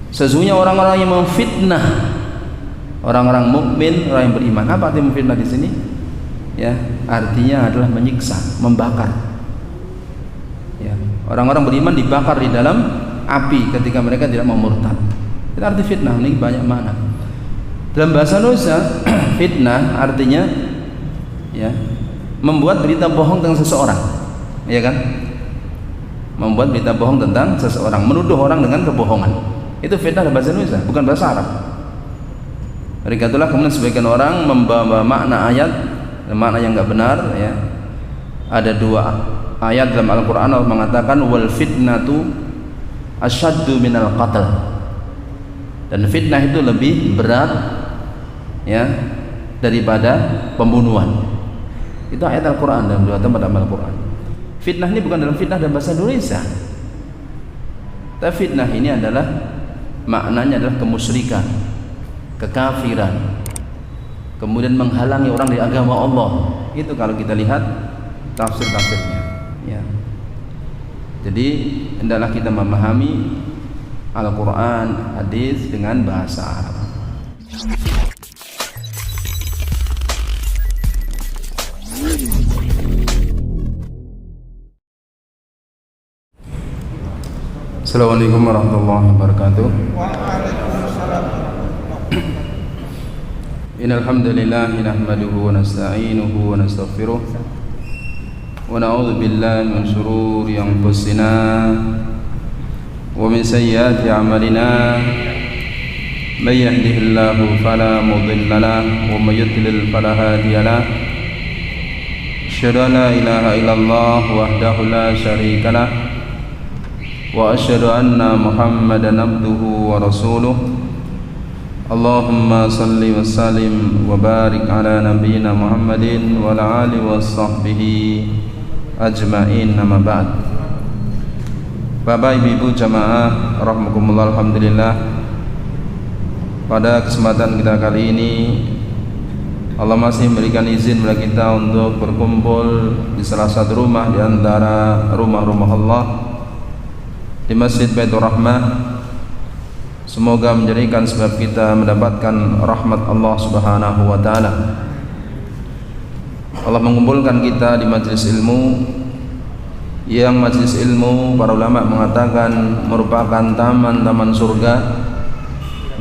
Sesungguhnya orang-orang yang memfitnah orang-orang mukmin, orang yang beriman. Apa arti memfitnah di sini? Ya, artinya adalah menyiksa, membakar. Ya, orang-orang beriman dibakar di dalam api ketika mereka tidak mau murtad. Itu arti fitnah, ini banyak makna. Dalam bahasa Indonesia, fitnah artinya ya, membuat berita bohong tentang seseorang, ya kan? Membuat berita bohong tentang seseorang, menuduh orang dengan kebohongan. Itu fitnah dalam bahasa Indonesia, bukan bahasa Arab. Mereka itulah kemudian sebagian orang membawa makna ayat dan makna yang enggak benar, ya. Ada dua ayat dalam Al-Qur'an Allah mengatakan wal fitnatu asyaddu minal qatl. Dan fitnah itu lebih berat, ya, daripada pembunuhan. Itu ayat Al-Qur'an dalam dua tempat dalam Al-Qur'an. Fitnah ini bukan dalam fitnah dalam bahasa Indonesia. Tapi fitnah ini adalah maknanya adalah kemusyrikan, kekafiran, kemudian menghalangi orang dari agama Allah. Itu kalau kita lihat tafsir-tafsirnya, ya. Jadi hendaklah kita memahami Al-Quran, hadis dengan bahasa Arab. Assalamualaikum warahmatullahi wabarakatuh. Innal hamdalillah nahmaduhu wa nasta'inuhu wa nastaghfiruh wa na'udzu billahi min shururi anfusina wa min sayyiati a'malina may yahdihillahu fala mudilla lahu wa may yudlil fala hadiya lahu asyhadu an la ilaha illallah wahdahu la syarika lahu wa asyhadu anna Muhammadan abduhu wa rasuluh. Allahumma salli wa sallim wa barik ala nabiyyina Muhammadin wa ala alihi wa sahbihi ajma'in, amma ba'd. Bapak Ibu jamaah rahimakumullah, alhamdulillah, pada kesempatan kita kali ini Allah masih memberikan izin kepada kita untuk berkumpul di salah satu rumah di antara rumah-rumah Allah, di Masjid Baitur Rahmah. Semoga menjadikan sebab kita mendapatkan rahmat Allah Subhanahu wa taala. Allah mengumpulkan kita di majelis ilmu yang majelis ilmu para ulama mengatakan merupakan taman-taman surga.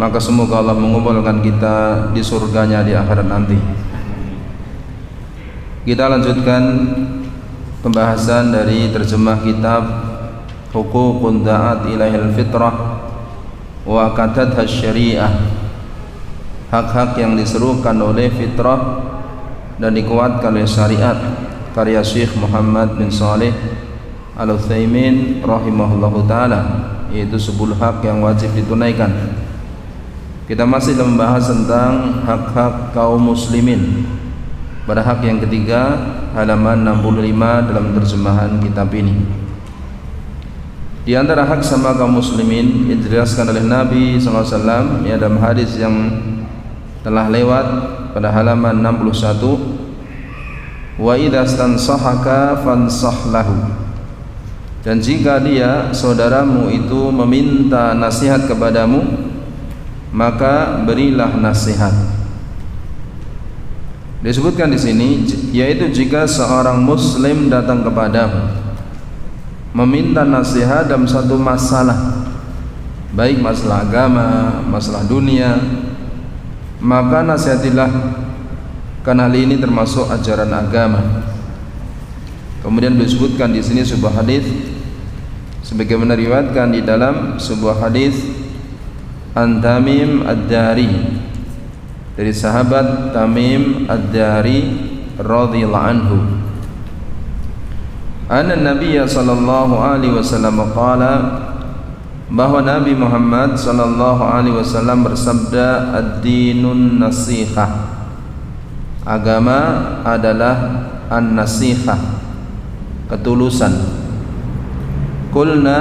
Maka semoga Allah mengumpulkan kita di surganya di akhirat nanti. Kita lanjutkan pembahasan dari terjemah kitab Huququn Da'at Ilaihil Fitrah wa Qatadha Syariah, hak-hak yang diserukan oleh fitrah dan dikuatkan oleh syariat, karya Syekh Muhammad bin Shalih Al-Utsaimin rahimahullahu taala, yaitu 10 hak yang wajib ditunaikan. Kita masih membahas tentang hak-hak kaum muslimin pada hak yang ketiga, halaman 65 dalam terjemahan kitab ini. Di antara hak sama kaum muslimin yang dijelaskan oleh Nabi SAW, ya, dalam hadis yang telah lewat pada halaman 61, wa idza stansahaka fansah lahu, dan jika dia saudaramu itu meminta nasihat kepadamu, maka berilah nasihat. Disebutkan di sini yaitu jika seorang muslim datang kepadamu meminta nasihat dalam satu masalah, baik masalah agama, masalah dunia, maka nasihatilah, karena hal ini termasuk ajaran agama. Kemudian disebutkan di sini sebuah hadis sebagaimana diriwayatkan di dalam sebuah hadis an Tamim Ad-Dari, dari sahabat Tamim Ad-Dari radhiyallahu anhu, anna Nabiya sallallahu alaihi wasallam qala, bahwa Nabi Muhammad sallallahu alaihi wasallam bersabda, ad-dinun nasihah, agama adalah an-nasihah, ketulusan. Qulna,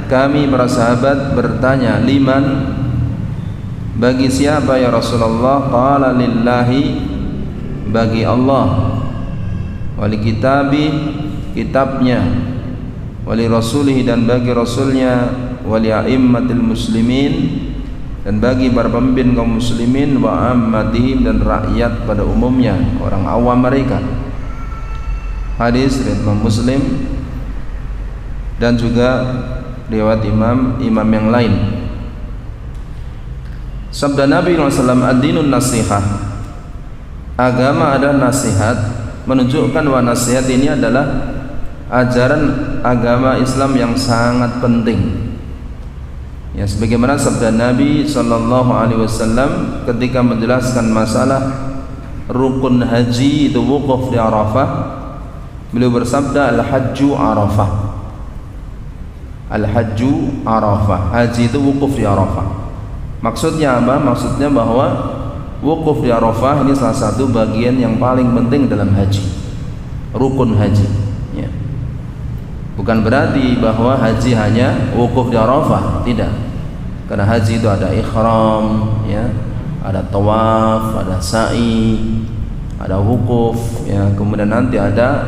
kami para sahabat bertanya, liman, bagi siapa ya Rasulullah? Qala lillahi, bagi Allah, wali kitabi, kitabnya, wali rasulihi, dan bagi rasulnya, wa li a'immatil muslimin, dan bagi para pemimpin kaum muslimin, wa ammatihim, dan rakyat pada umumnya, orang awam mereka. Hadis riwayat Imam Muslim dan juga riwayat imam yang lain. Sabda Nabi SAW, ad-dinun nasihah, agama adalah nasihat, menunjukkan bahwa nasihat ini adalah ajaran agama Islam yang sangat penting. Ya, sebagaimana sabda Nabi SAW ketika menjelaskan masalah rukun haji itu wukuf di Arafah, beliau bersabda, al-hajju Arafah. Al-hajju Arafah, haji itu wukuf di Arafah. Maksudnya apa? Maksudnya bahwa wukuf di Arafah ini salah satu bagian yang paling penting dalam haji, rukun haji, ya. Bukan berarti bahwa haji hanya wukuf di Arafah, tidak. Karena haji itu ada ihram, ya, ada tawaf, ada sa'i, ada wukuf, ya. Kemudian nanti ada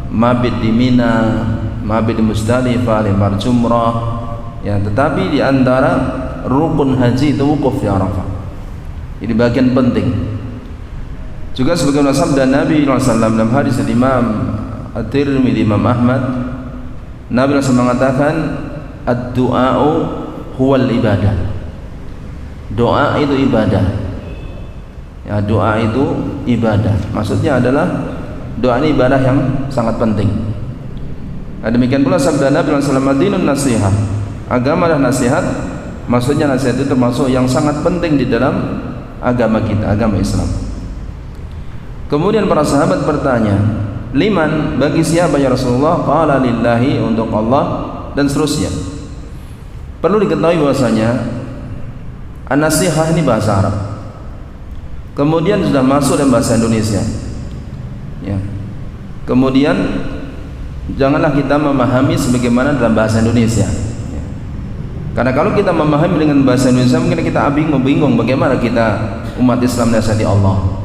mabit di Mina, mabit di Muzdalifah, lempar jumrah, ya. Tetapi di antara rukun haji itu wukuf di Arafah. Ini bagian penting. Juga sebagaimana sabda Nabi SAW dalam hadis Imam At-Tirmidzi, Imam Ahmad, Nabi SAW mengatakan, ad-du'a'u huwal ibadah. Doa itu ibadah. Ya, doa itu ibadah. Maksudnya adalah doa ini ibadah yang sangat penting. Nah, demikian pula sabda Nabi SAW, ad-dinun nasihah, agama adalah nasihat. Maksudnya nasihat itu termasuk yang sangat penting di dalam agama kita, agama Islam. Kemudian para sahabat bertanya, liman, bagi siapa ya Rasulullah? Qala lillahi, untuk Allah, dan seterusnya. Perlu diketahui bahwasanya an-nasihah ini bahasa Arab, kemudian sudah masuk dalam bahasa Indonesia, ya. Kemudian janganlah kita memahami sebagaimana dalam bahasa Indonesia, ya. Karena kalau kita memahami dengan bahasa Indonesia, mungkin kita bingung bagaimana kita umat Islam nasihati Allah,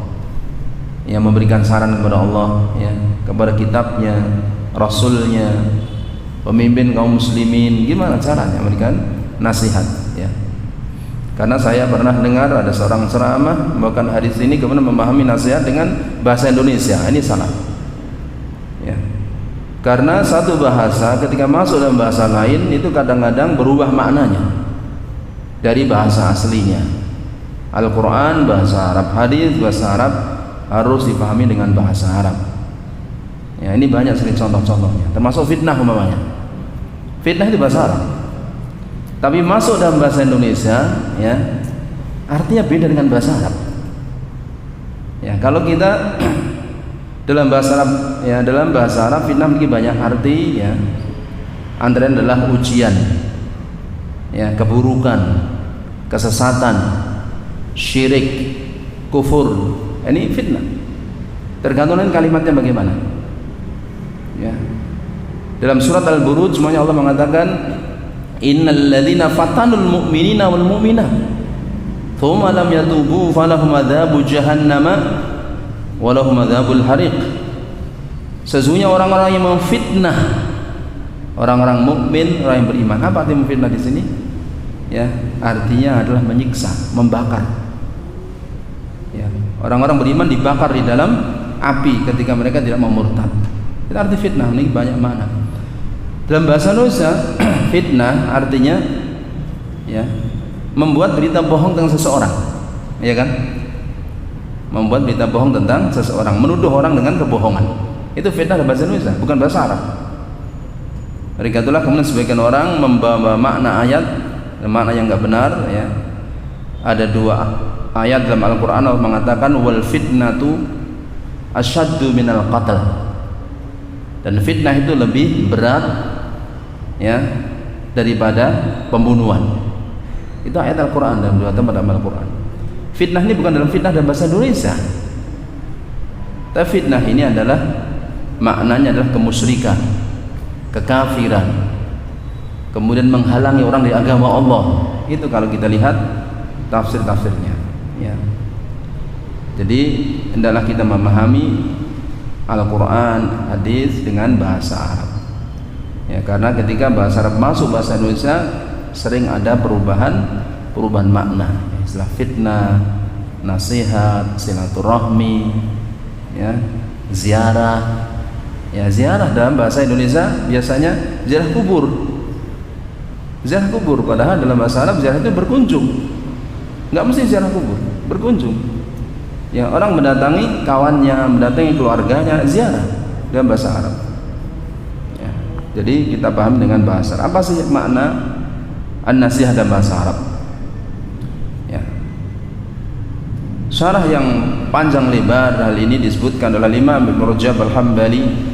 yang memberikan saran kepada Allah, ya, kepada kitabnya, rasulnya, pemimpin kaum muslimin, gimana caranya memberikan nasihat, ya. Karena saya pernah dengar ada seorang ceramah membawakan hadis ini kemudian memahami nasihat dengan bahasa Indonesia. Ini salah, ya. Karena satu bahasa ketika masuk dalam bahasa lain itu kadang-kadang berubah maknanya dari bahasa aslinya. Al-Quran bahasa Arab, hadis bahasa Arab, harus dipahami dengan bahasa Arab. Ya, ini banyak sekali contoh-contohnya. Termasuk fitnah umpamanya. Fitnah itu bahasa Arab, tapi masuk dalam bahasa Indonesia, ya, artinya beda dengan bahasa Arab. Ya, kalau kita dalam bahasa Arab, ya, dalam bahasa Arab fitnah memiliki banyak arti, ya. Antara adalah ujian, ya, keburukan, kesesatan, syirik, kufur. Ini fitnah. Tergantung dengan kalimatnya bagaimana. Ya. Dalam surat Al-Buruj semuanya Allah mengatakan, innal ladzina fatanul mu'minina wal mu'minat thumma lam yatubu falahum adzabu jahannama wa lahum adzabul hariq. Sesungguhnya orang-orang yang memfitnah orang-orang mukmin, orang yang beriman. Apa arti memfitnah di sini? Ya, artinya adalah menyiksa, membakar. Ya, orang-orang beriman dibakar di dalam api ketika mereka tidak mau murtad. Itu arti fitnah, ini banyak makna. Dalam bahasa Indonesia, fitnah artinya, ya, membuat berita bohong tentang seseorang, ya kan? Membuat berita bohong tentang seseorang, menuduh orang dengan kebohongan. Itu fitnah dalam bahasa Indonesia, bukan bahasa Arab. Mereka itulah kemudian sebagian orang membawa makna ayat dan makna yang enggak benar, ya. Ada dua ayat dalam Al-Quran Allah mengatakan wal fitnatu asyaddu minal qatl, dan fitnah itu lebih berat, ya, daripada pembunuhan. Itu ayat Al-Quran dalam dua tempat dalam Al-Quran. Fitnah ini bukan dalam fitnah dalam bahasa Indonesia, tapi fitnah ini adalah maknanya adalah kemusyrikan, kekafiran, kemudian menghalangi orang dari agama Allah. Itu kalau kita lihat tafsir-tafsirnya, ya. Jadi hendaklah kita memahami Al-Quran, hadis dengan bahasa Arab. Ya, karena ketika bahasa Arab masuk bahasa Indonesia sering ada perubahan makna. Istilah fitnah, nasihat, silaturahmi, ya, ziarah. Ya, ziarah dalam bahasa Indonesia biasanya ziarah kubur. Ziarah kubur, padahal dalam bahasa Arab ziarah itu berkunjung. Enggak mesti ziarah kubur, berkunjung. Ya, orang mendatangi kawannya, mendatangi keluarganya, ziarah dalam bahasa Arab. Ya, jadi kita paham dengan bahasa Arab. Apa sih makna an-nasihah dalam bahasa Arab? Ya. Syarah yang panjang lebar hal ini disebutkan oleh Imam Ibnu Rajab Al-Hambali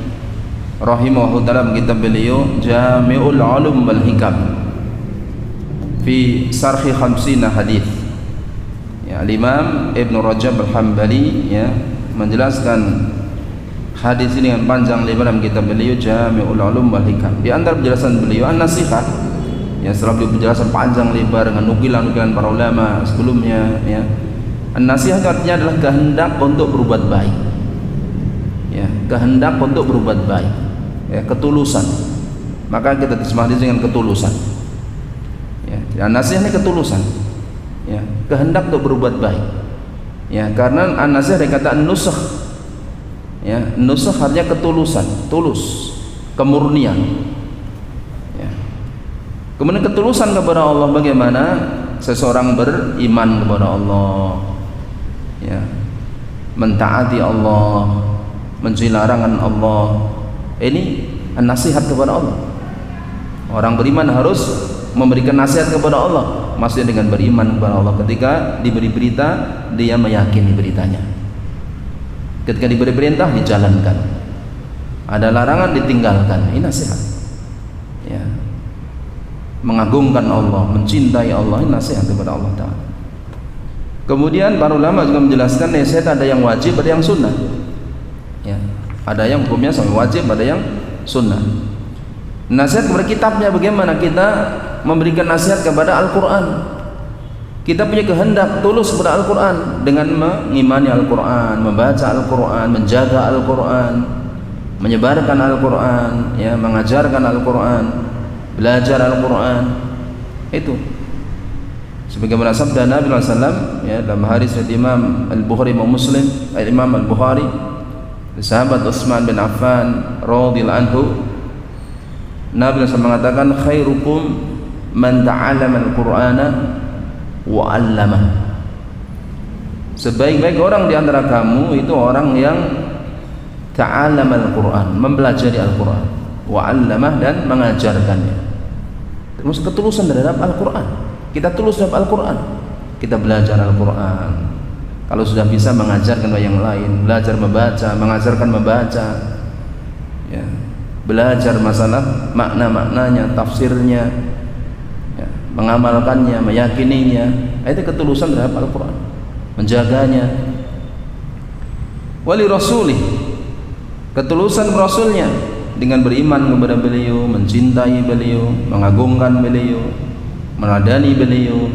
rahimahullah dalam kitab beliau Jami'ul Ulum wal Hikam fi Sarhi 50 hadis. Ya, Imam Ibnu Rajab Al-Hambali ya menjelaskan hadis ini dengan panjang lebar dalam kitab beliau Jami'ul Ulum wal Hikam. Di antara penjelasan beliau an-nasihat, ya setelah beliau penjelasan panjang lebar dengan nukilan-nukilan para ulama sebelumnya, ya, an-nasihat artinya adalah kehendak untuk berbuat baik. Ya, kehendak untuk berbuat baik. Ya, ketulusan. Maka kita terjemah dengan ketulusan. Ya, nasihat ini ketulusan. Ya, kehendak untuk berbuat baik. Ya, karena an-nasihat dikata an-nusakh. Ya, nusakh artinya ketulusan, tulus, kemurnian. Ya. Kemudian ketulusan kepada Allah, bagaimana seseorang beriman kepada Allah, ya, mentaati Allah, menjauhi larangan Allah. Ini nasihat kepada Allah. Orang beriman harus memberikan nasihat kepada Allah, maksudnya dengan beriman kepada Allah. Ketika diberi berita, dia meyakini beritanya. Ketika diberi perintah, dijalankan. Ada larangan, ditinggalkan. Ini nasihat. Ya. Mengagungkan Allah, mencintai Allah, ini nasihat kepada Allah Ta'ala. Kemudian para ulama juga menjelaskan nasihat ada yang wajib, ada yang sunnah. Ya. Ada yang hukumnya sama wajib, ada yang sunnah. Nasihat kepada kitabnya, bagaimana kita memberikan nasihat kepada Al-Quran. Kita punya kehendak tulus kepada Al-Quran dengan mengimani Al-Quran, membaca Al-Quran, menjaga Al-Quran, menyebarkan Al-Quran, ya, mengajarkan Al-Quran, belajar Al-Quran. Itu sebagaimana sabda Nabi SAW, ya, dalam hadis dari Imam Al-Bukhari Muslim, Imam Al-Bukhari, sahabat Utsman bin Affan radhiyallahu anhu, Nabi SAW mengatakan khairukum man ta'allama al-Qur'ana wa 'allama. Sebaik-baik orang di antara kamu itu orang yang ta'allama al-Qur'an, mempelajari Al-Qur'an, wa 'allama, dan mengajarkannya. Terus ketulusan terhadap Al-Qur'an. Kita tulus terhadap Al-Qur'an. Kita belajar Al-Qur'an. Kalau sudah bisa mengajarkan yang lain, belajar membaca, mengajarkan membaca. Ya. Belajar masalah makna-maknanya, tafsirnya, ya, mengamalkannya, meyakininya. Itu ketulusan terhadap Al-Quran, menjaganya. Wali rasulih, ketulusan rasulnya dengan beriman kepada beliau, mencintai beliau, mengagungkan beliau, meladani beliau,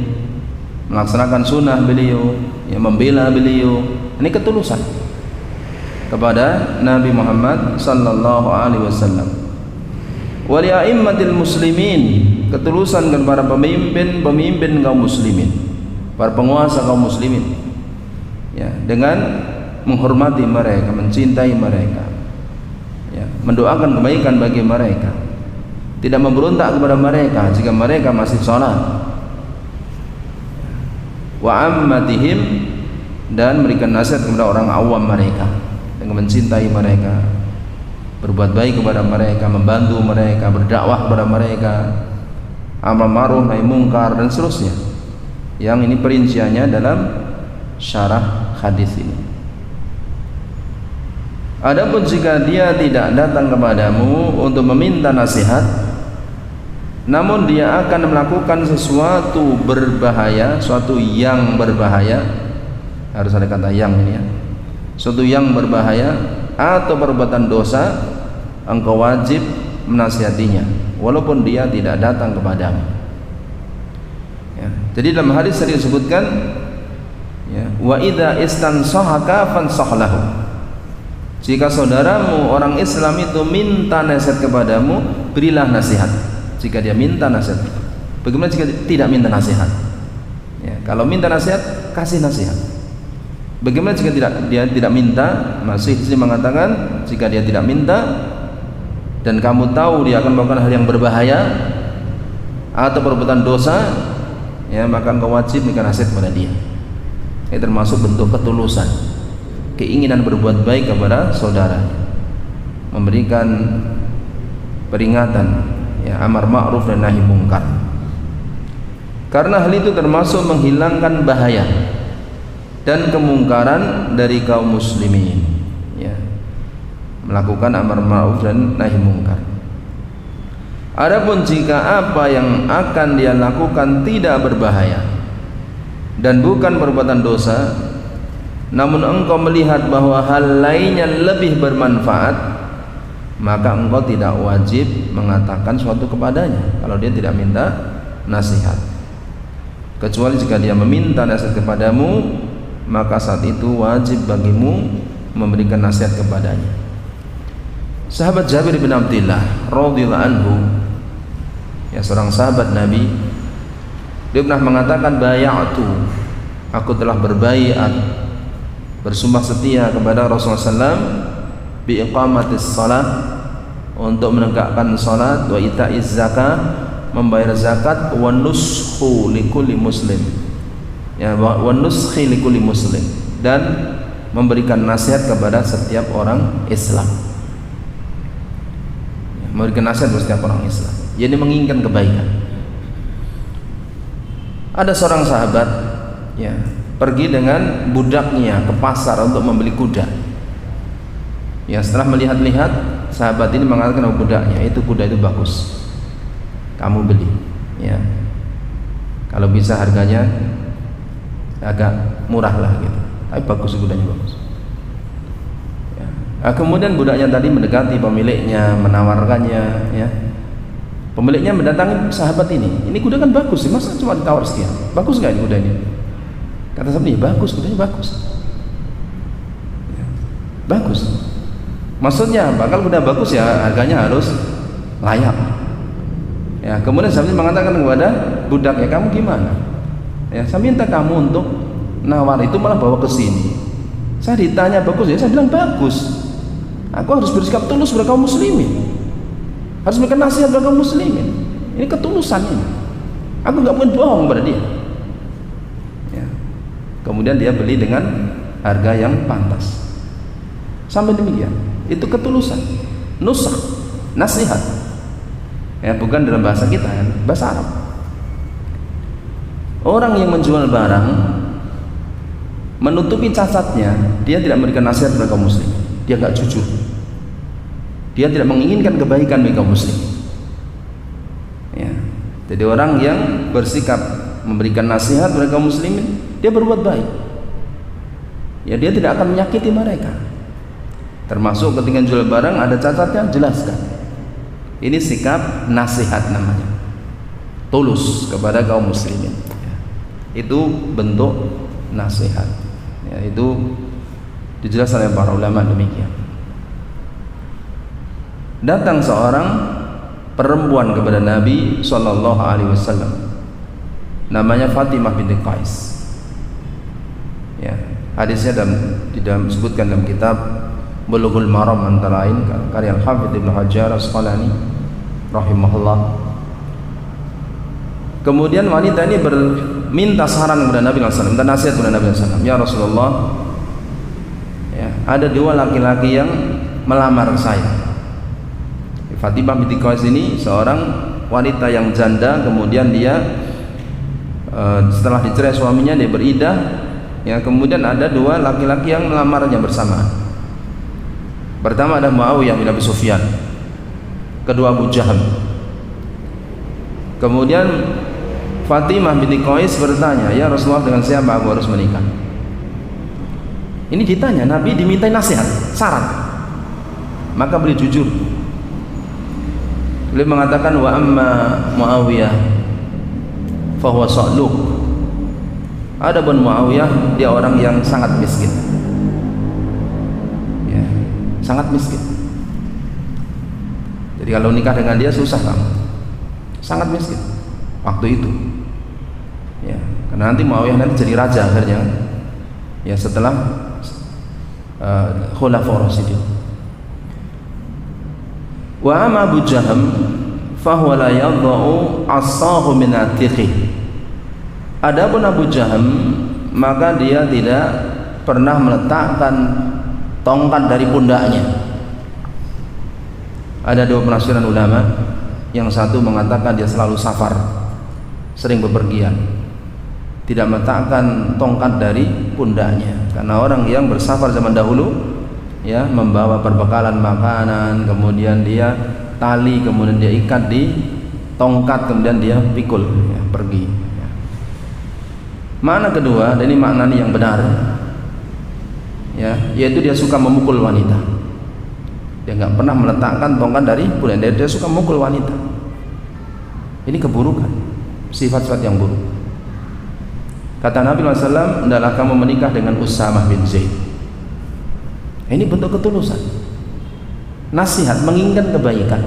melaksanakan sunnah beliau, ya, membela beliau. Ini ketulusan kepada Nabi Muhammad sallallahu alaihi wasallam. Wa li a'immatil muslimin, ketulusan kepada pemimpin kaum muslimin, para penguasa kaum muslimin, ya, dengan menghormati mereka, mencintai mereka, ya, mendoakan kebaikan bagi mereka, tidak memberontak kepada mereka jika mereka masih salat. Wa ammatihim, dan memberikan nasihat kepada orang awam mereka dengan mencintai mereka, berbuat baik kepada mereka, membantu mereka, berdakwah kepada mereka, amar ma'ruf nahi mungkar, dan seterusnya. Yang ini perinciannya dalam syarah hadis ini. Adapun jika dia tidak datang kepadamu untuk meminta nasihat, namun dia akan melakukan sesuatu berbahaya, suatu yang berbahaya, harus ada kata yang ini, ya, suatu yang berbahaya atau perbuatan dosa, engkau wajib menasihatinya walaupun dia tidak datang kepadamu. Ya. Jadi dalam hadis tadi disebutkan, ya, wa idza istansahaka fansah lahu. Jika saudaramu orang Islam itu minta nasihat kepadamu, berilah nasihat. Jika dia minta nasihat. Bagaimana jika tidak minta nasihat? Ya, kalau minta nasihat, kasih nasihat. Bagaimana jika dia tidak minta? Masih mengatakan jika dia tidak minta dan kamu tahu dia akan melakukan hal yang berbahaya atau perbuatan dosa, ya maka engkau wajib memberikan nasihat kepada dia. Ini termasuk bentuk ketulusan, keinginan berbuat baik kepada saudara, memberikan peringatan, ya, amar ma'ruf dan nahi mungkar. Karena hal itu termasuk menghilangkan bahaya dan kemungkaran dari kaum muslimin, ya, melakukan amar ma'ruf dan nahi mungkar. Adapun jika apa yang akan dia lakukan tidak berbahaya dan bukan perbuatan dosa, namun engkau melihat bahwa hal lainnya lebih bermanfaat, maka engkau tidak wajib mengatakan suatu kepadanya kalau dia tidak minta nasihat. Kecuali jika dia meminta nasihat kepadamu, maka saat itu wajib bagimu memberikan nasihat kepadanya. Sahabat Jabir bin Abdullah radhiyallahu anhu, ya, seorang sahabat Nabi, dia pernah mengatakan, bay'atu, aku telah berbaiat, bersumpah setia kepada Rasulullah SAW bi iqamatis salat, untuk menegakkan salat, wa ita'iz zakah, membayar zakat, wa nuskhu likulli muslim, ya, wa nuskhi likulli muslim, dan memberikan nasihat kepada setiap orang Islam, ya, memberikan nasihat kepada setiap orang Islam, jadi menginginkan kebaikan. Ada seorang sahabat, ya, pergi dengan budaknya ke pasar untuk membeli kuda. Ya, setelah melihat-lihat, sahabat ini mengatakan kepada budaknya, itu kuda itu bagus, kamu beli, ya, kalau bisa harganya agak murah lah gitu, tapi bagus, kudanya bagus, ya. Nah, kemudian budaknya tadi mendekati pemiliknya, menawarkannya, ya. Pemiliknya mendatangi sahabat ini kuda kan bagus sih, masa cuma ditawar sekian, bagus nggak ini kuda ini? Kata sahabat ini, bagus, kudanya bagus, ya, bagus. Maksudnya apa? Kalau kuda bagus ya harganya harus layak. Ya, kemudian sahabat mengatakan kepada budaknya, kamu gimana? Ya, saya minta kamu untuk nawar, itu malah bawa ke sini. Saya ditanya bagus ya, saya bilang bagus. Aku harus bersikap tulus kepada kaum muslimin, harus memberikan nasihat kepada kaum muslimin. Ini ketulusan ini. Aku nggak mungkin bohong pada dia. Ya. Kemudian dia beli dengan harga yang pantas. Sampai demikian, itu ketulusan, nusah, nasihat. Ya, bukan dalam bahasa kita, ya, bahasa Arab. Orang yang menjual barang menutupi cacatnya, dia tidak memberikan nasihat kepada kaum muslim, dia nggak jujur, dia tidak menginginkan kebaikan bagi kaum muslim, ya. Jadi orang yang bersikap memberikan nasihat kepada kaum muslimin, dia berbuat baik, ya, dia tidak akan menyakiti mereka. Termasuk ketika jual barang ada cacatnya, jelaskan. Ini sikap nasihat namanya, tulus kepada kaum muslimin, ya. Itu bentuk nasihat, ya, itu dijelaskan oleh para ulama demikian. Datang seorang perempuan kepada Nabi Shallallahu Alaihi Wasallam, namanya Fatimah binti Qais, ya, hadisnya disebutkan dalam kitab Bulughul Maram, antara lain karya Al-Hafidz Ibnu Hajar Asqalani rahimahullah. Kemudian wanita ini minta saran kepada Nabi SAW, minta nasihat kepada Nabi SAW. Ya Rasulullah, ya, ada dua laki-laki yang melamar saya. Fatimah binti Qais ini seorang wanita yang janda, kemudian dia setelah dicerai suaminya dia beridah, ya, kemudian ada dua laki-laki yang melamarnya bersamaan. Pertama ada Muawiyah bin Abi Sufyan, kedua Abu Jahal. Kemudian Fatimah binti Qais bertanya, ya Rasulullah, dengan siapa aku harus menikah? Ini ditanya, Nabi dimintai nasihat, saran, maka beliau jujur. Beliau mengatakan, wa amma Muawiyah fahuwa sa'luk. Adapun Muawiyah, dia orang yang sangat miskin, ya. sangat miskin. Jadi kalau nikah dengan dia susah kamu, sangat miskin waktu itu. Ya, karena nanti Muawiyah nanti jadi raja akhirnya. Ya setelah Khulafaur Rasyidin. Wa amma Abu Jaham fahuwa la yadha'u asahu min atiqih. Adapun Abu Jaham, maka dia tidak pernah meletakkan tongkat dari pundaknya. Ada dua penafsiran ulama, yang satu mengatakan dia selalu safar, sering bepergian, tidak meletakkan tongkat dari pundaknya. Karena orang yang bersafar zaman dahulu ya membawa perbekalan makanan, kemudian dia tali, kemudian dia ikat di tongkat, kemudian dia pikul ya, pergi ya. Makna kedua, dan ini makna yang benar ya, yaitu dia suka memukul wanita. Dia nggak pernah meletakkan tongkat dari pundak, dia suka memukul wanita. Ini keburukan, sifat-sifat yang buruk. Kata Nabi SAW, hendaklah kamu menikah dengan Usamah bin Zaid. Ini bentuk ketulusan, nasihat, menginginkan kebaikan,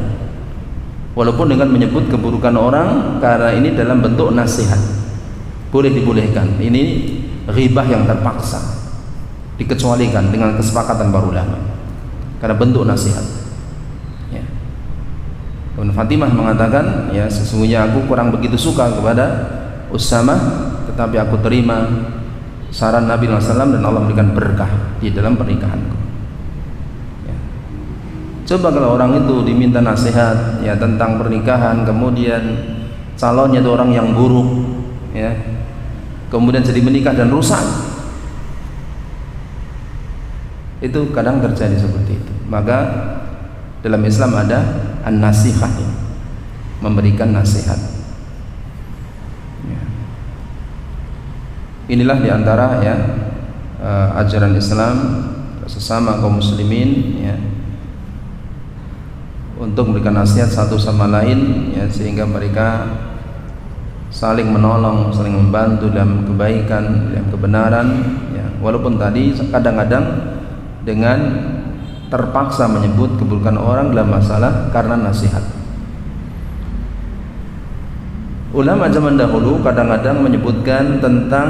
walaupun dengan menyebut keburukan orang, karena ini dalam bentuk nasihat, boleh dibolehkan. Ini ghibah yang terpaksa, dikecualikan dengan kesepakatan para ulama, karena bentuk nasihat ya. Kemudian Fatimah mengatakan, ya sesungguhnya aku kurang begitu suka kepada Usamah, tetapi aku terima saran Nabi SAW dan Allah memberikan berkah di dalam pernikahanku ya. Coba kalau orang itu diminta nasihat ya tentang pernikahan, kemudian calonnya itu orang yang buruk ya, kemudian jadi menikah dan rusak, itu kadang terjadi seperti itu. Maka dalam Islam ada an-nasihah, memberikan nasihat ya. Inilah diantara ya ajaran Islam sesama kaum muslimin ya, untuk memberikan nasihat satu sama lain ya, sehingga mereka saling menolong, saling membantu dalam kebaikan, dalam kebenaran ya. Walaupun tadi kadang-kadang dengan terpaksa menyebut keburukan orang dalam masalah karena nasihat. Ulama zaman dahulu kadang-kadang menyebutkan tentang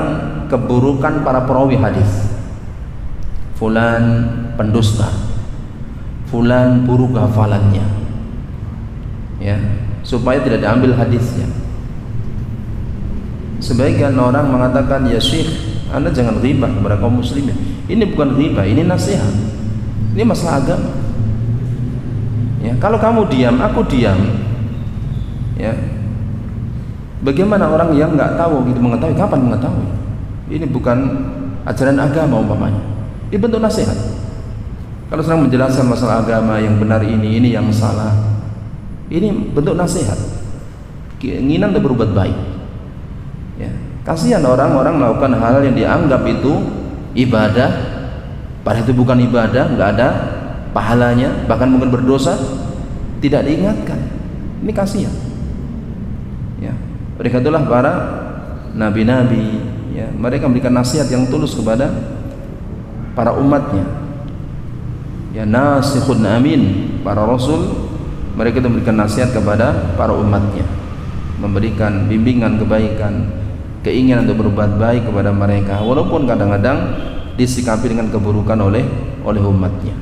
keburukan para perawi hadis. Fulan pendusta, fulan buruk hafalannya ya, supaya tidak diambil hadisnya. Sebagian orang mengatakan, ya Syekh, Anda jangan ghibah kepada kaum muslimin. Ini bukan ghibah, ini nasihat. Ini masalah agama. Ya, kalau kamu diam, aku diam. Ya. Bagaimana orang yang nggak tahu gitu mengetahui? Kapan mengetahui? Ini bukan ajaran agama umpamanya. Ini bentuk nasihat. Kalau sedang menjelaskan masalah agama yang benar ini yang salah, ini bentuk nasihat. Keinginan untuk berbuat baik. Ya. Kasihan orang-orang melakukan hal yang dianggap itu ibadah, padahal itu bukan ibadah, nggak ada pahalanya, bahkan mungkin berdosa, tidak diingatkan. Ini kasihan. Ya. Mereka itulah para nabi-nabi. Ya. Mereka memberikan nasihat yang tulus kepada para umatnya. Ya, nasikhun amin, para rasul, mereka itu memberikan nasihat kepada para umatnya, memberikan bimbingan kebaikan, keinginan untuk berbuat baik kepada mereka, walaupun kadang-kadang disikapi dengan keburukan oleh umatnya.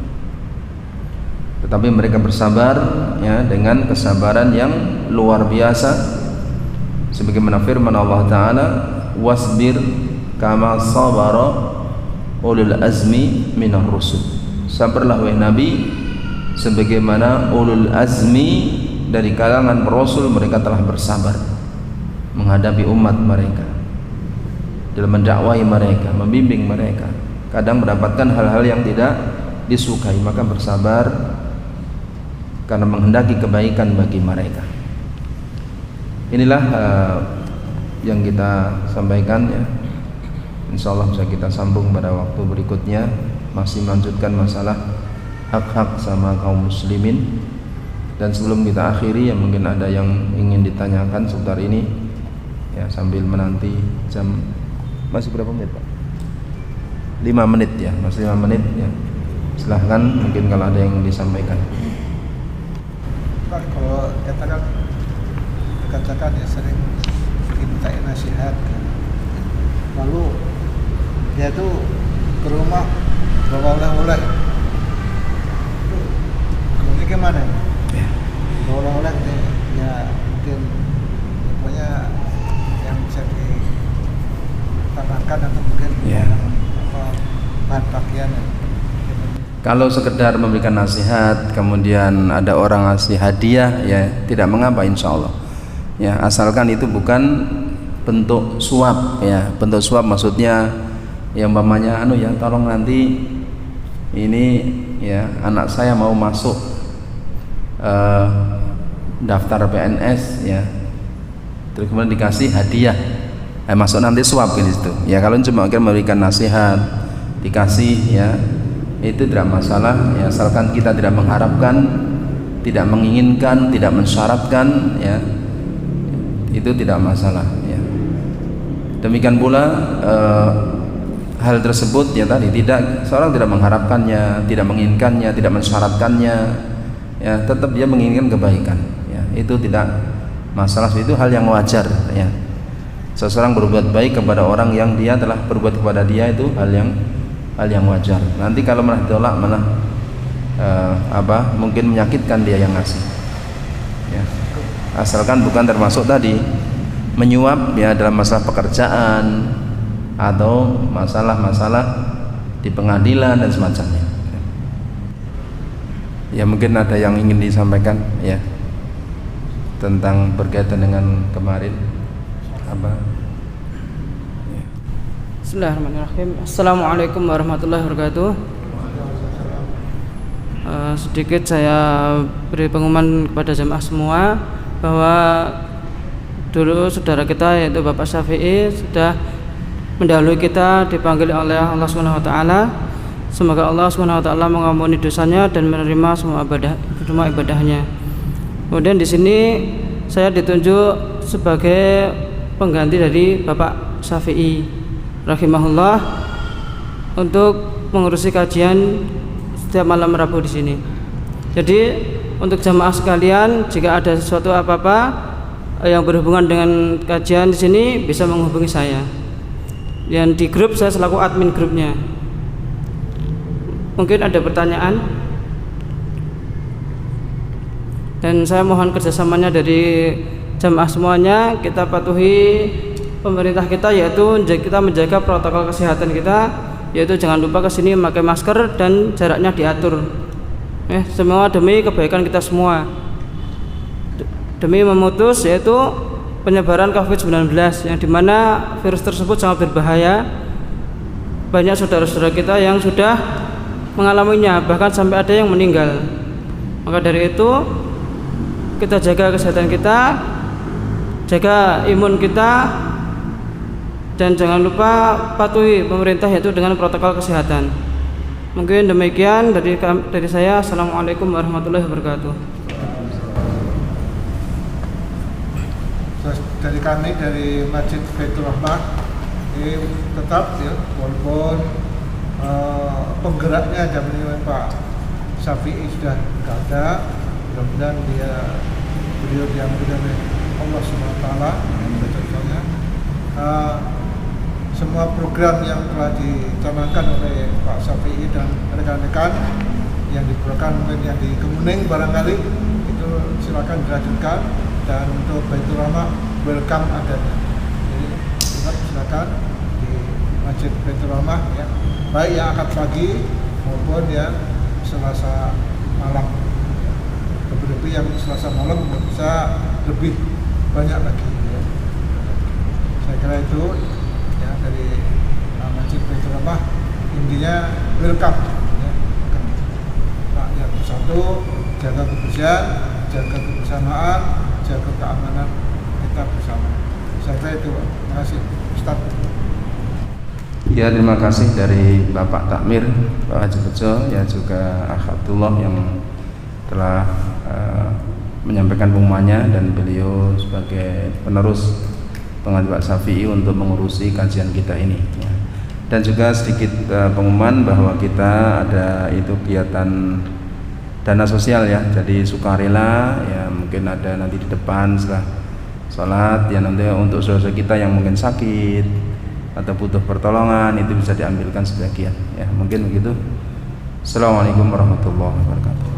Tetapi mereka bersabar ya, dengan kesabaran yang luar biasa, sebagaimana firman Allah Ta'ala, wasbir kama sabara ulul azmi minar rusul. Sabarlah wahai Nabi sebagaimana ulul azmi dari kalangan rasul, mereka telah bersabar menghadapi umat mereka, dalam mendakwai mereka, membimbing mereka. Kadang mendapatkan hal-hal yang tidak disukai, maka bersabar karena menghendaki kebaikan bagi mereka. Inilah yang kita sampaikan ya. Insyaallah bisa kita sambung pada waktu berikutnya, masih melanjutkan masalah hak-hak sama kaum muslimin. Dan sebelum kita akhiri, ya mungkin ada yang ingin ditanyakan seputar ini ya, sambil menanti jam. Masih berapa menit Pak? 5 menit ya, masih 5 menit ya. Silahkan, mungkin kalau ada yang disampaikan. Pak, kalau katakan ya sering minta nasihat, lalu dia tuh ke rumah bawa oleh-oleh, kemudian gimana ya? Bawa oleh-oleh ya mungkin pokoknya yang bisa ditambahkan atau mungkin bahan pakaian. Kalau sekedar memberikan nasihat, kemudian ada orang ngasih hadiah, ya tidak mengapa, insya Allah. Ya, asalkan itu bukan bentuk suap, ya. Bentuk suap maksudnya, yang umpamanya, ya tolong nanti ini ya anak saya mau masuk daftar PNS, ya. Terus kemudian dikasih hadiah, masuk nanti suap gitu. Ya kalau cuma memberikan nasihat, dikasih, ya itu tidak masalah, ya asalkan kita tidak mengharapkan, tidak menginginkan, tidak mensyaratkan, ya itu tidak masalah, ya. Demikian pula hal tersebut ya tadi seorang tidak mengharapkannya, tidak menginginkannya, tidak mensyaratkannya, ya tetap dia menginginkan kebaikan, ya itu tidak masalah, itu hal yang wajar, ya. Seseorang berbuat baik kepada orang yang dia telah berbuat kepada dia, itu hal yang wajar. Nanti kalau malah ditolak, malah mungkin menyakitkan dia yang ngasih, ya. Asalkan bukan termasuk tadi menyuap, ya dalam masalah pekerjaan atau masalah-masalah di pengadilan dan semacamnya. Ya mungkin ada yang ingin disampaikan, ya tentang berkaitan dengan kemarin Bismillahirrahmanirrahim. Assalamualaikum warahmatullahi wabarakatuh. Sedikit saya beri pengumuman kepada jamaah semua bahwa dulu saudara kita yaitu Bapak Syafi'i sudah mendahului kita, dipanggil oleh Allah Subhanahu wa taala. Semoga Allah Subhanahu wa taala mengampuni dosanya dan menerima semua ibadahnya. Kemudian di sini saya ditunjuk sebagai pengganti dari Bapak Syafi'i rahimahullah untuk mengurusi kajian setiap malam Rabu di sini. Jadi untuk jamaah sekalian, jika ada sesuatu apa-apa yang berhubungan dengan kajian di sini bisa menghubungi saya. Yang di grup saya selaku admin grupnya. Mungkin ada pertanyaan, dan saya mohon kerjasamanya dari jamaah semuanya. Kita patuhi pemerintah kita, yaitu kita menjaga protokol kesehatan kita, yaitu jangan lupa kesini memakai masker dan jaraknya diatur. Semua demi kebaikan kita semua, demi memutus yaitu penyebaran COVID-19 yang dimana virus tersebut sangat berbahaya. Banyak saudara-saudara kita yang sudah mengalaminya, bahkan sampai ada yang meninggal. Maka dari itu kita jaga kesehatan kita, jaga imun kita, dan jangan lupa patuhi pemerintah yaitu dengan protokol kesehatan. Mungkin demikian dari saya. Assalamualaikum warahmatullahi wabarakatuh. Dari kami dari Masjid Baitur Rahmah ini tetap ya, walaupun penggeraknya zaman Pak Syafi'i sudah tidak ada, mudah-mudahan beliau diambil oleh Allah SWT yang bercontohnya. Semua program yang telah dicanangkan oleh Pak Syafi'i dan rekan-rekan yang diperlukan, mungkin yang di Kemuning barangkali itu silakan dilanjutkan, dan untuk Baitur Rahmah welcome adanya. Jadi silakan di Masjid Baitur Rahmah, ya, baik yang akad pagi maupun yang Selasa malam. Lebih-lebih yang Selasa malam bisa lebih banyak lagi, ya. Saya kira itu ya dari Masjid Baitur Rahmah, intinya welcome, ya. Rakyat bersatu, jaga kebersihan, jaga kebersamaan, jaga keamanan kita bersama. Saya kira itu. Terima kasih Ustaz. Ya, terima kasih dari Bapak Takmir, Pak Haji Bejo, ya juga Akh Abdullah yang telah menyampaikan pengumumannya, dan beliau sebagai penerus pengaji Pak Syafi'i untuk mengurusi kajian kita ini, ya. Dan juga sedikit pengumuman bahwa kita ada itu kegiatan dana sosial ya, jadi sukarela ya, mungkin ada nanti di depan setelah sholat ya, nanti untuk saudara kita yang mungkin sakit atau butuh pertolongan itu bisa diambilkan sebagian ya, mungkin begitu. Assalamualaikum warahmatullahi wabarakatuh.